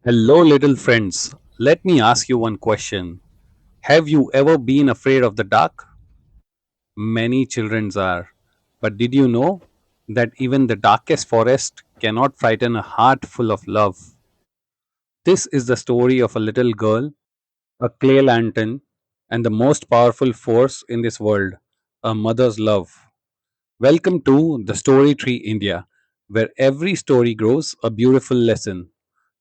Hello, little friends. Let me ask you one question. Have you ever been afraid of the dark? Many children are. But did you know that even the darkest forest cannot frighten a heart full of love? This is the story of a little girl, a clay lantern, and the most powerful force in this world, a mother's love. Welcome to the Story Tree India, where every story grows a beautiful lesson.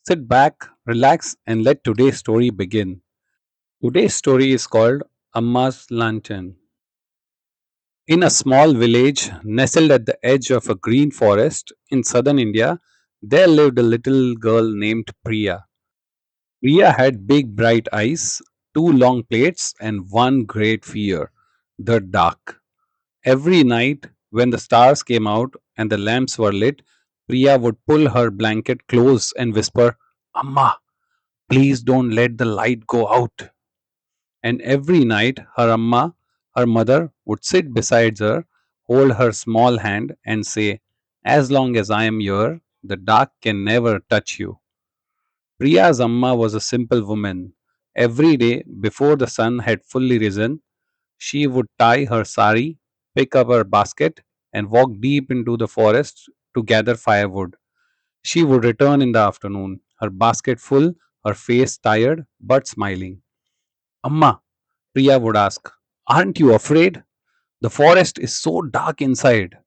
Sit back, relax, and let today's story begin. Today's story is called Amma's Lantern. In a small village nestled at the edge of a green forest in southern India, there lived a little girl named Priya. Priya had big bright eyes, two long plaits, and one great fear, the dark. Every night, when the stars came out and the lamps were lit, Priya would pull her blanket close and whisper, Amma, please don't let the light go out. And every night her mother, would sit beside her, hold her small hand, and say, as long as I am here, the dark can never touch you. Priya's Amma was a simple woman. Every day, before the sun had fully risen, she would tie her sari, pick up her basket, and walk deep into the forest to gather firewood. She would return in the afternoon, her basket full, her face tired but smiling. Amma, Priya would ask, aren't you afraid? The forest is so dark inside.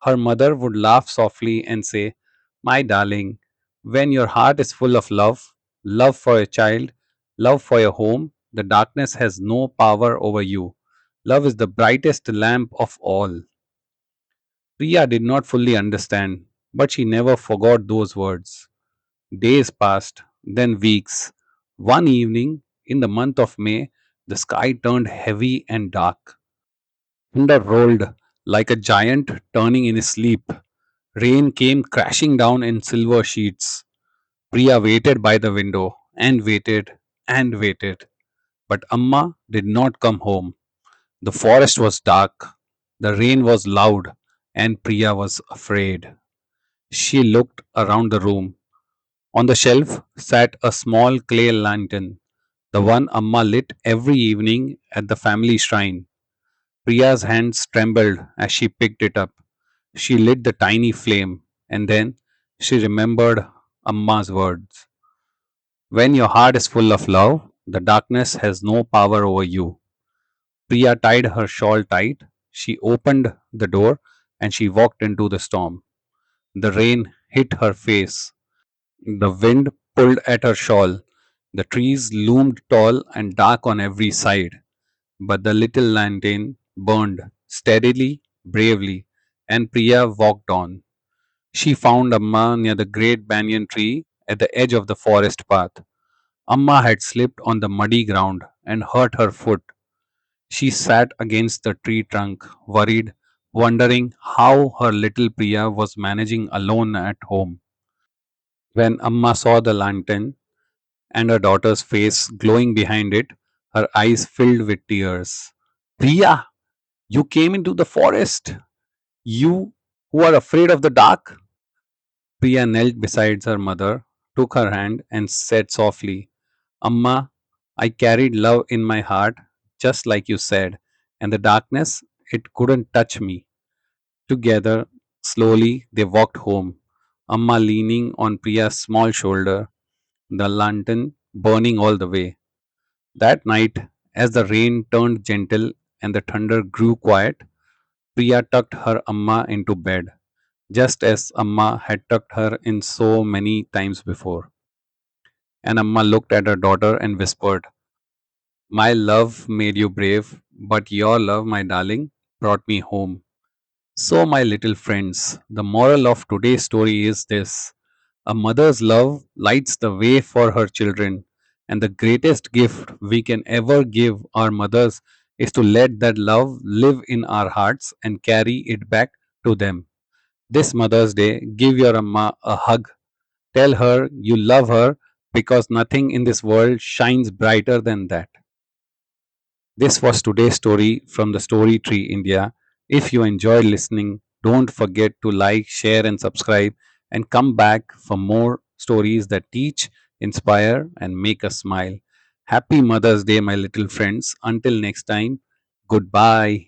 Her mother would laugh softly and say, my darling, when your heart is full of love, love for your child, love for your home, the darkness has no power over you. Love is the brightest lamp of all. Priya did not fully understand, but she never forgot those words. Days passed, then weeks. One evening, in the month of May, the sky turned heavy and dark. Thunder rolled like a giant turning in his sleep. Rain came crashing down in silver sheets. Priya waited by the window and waited and waited. But Amma did not come home. The forest was dark, the rain was loud, and Priya was afraid. She looked around the room. On the shelf sat a small clay lantern, the one Amma lit every evening at the family shrine. Priya's hands trembled as she picked it up. She lit the tiny flame, and then she remembered Amma's words. When your heart is full of love, the darkness has no power over you. Priya tied her shawl tight. She opened the door and she walked into the storm. The rain hit her face. The wind pulled at her shawl. The trees loomed tall and dark on every side. But the little lantern burned steadily, bravely, and Priya walked on. She found Amma near the great banyan tree at the edge of the forest path. Amma had slipped on the muddy ground and hurt her foot. She sat against the tree trunk, worried, wondering how her little Priya was managing alone at home. When Amma saw the lantern and her daughter's face glowing behind it, her eyes filled with tears. Priya, you came into the forest. You who are afraid of the dark? Priya knelt beside her mother, took her hand, and said softly, Amma, I carried love in my heart, just like you said, and the darkness, it couldn't touch me. Together, slowly, they walked home, Amma leaning on Priya's small shoulder, the lantern burning all the way. That night, as the rain turned gentle and the thunder grew quiet, Priya tucked her Amma into bed, just as Amma had tucked her in so many times before. And Amma looked at her daughter and whispered, my love made you brave, but your love, my darling, brought me home. So, my little friends, the moral of today's story is this: a mother's love lights the way for her children, and the greatest gift we can ever give our mothers is to let that love live in our hearts and carry it back to them. This Mother's Day, give your Amma a hug. Tell her you love her because nothing in this world shines brighter than that. This was today's story from the Story Tree India. If you enjoyed listening, don't forget to like, share, and subscribe, and come back for more stories that teach, inspire, and make us smile. Happy Mother's Day, my little friends. Until next time, goodbye.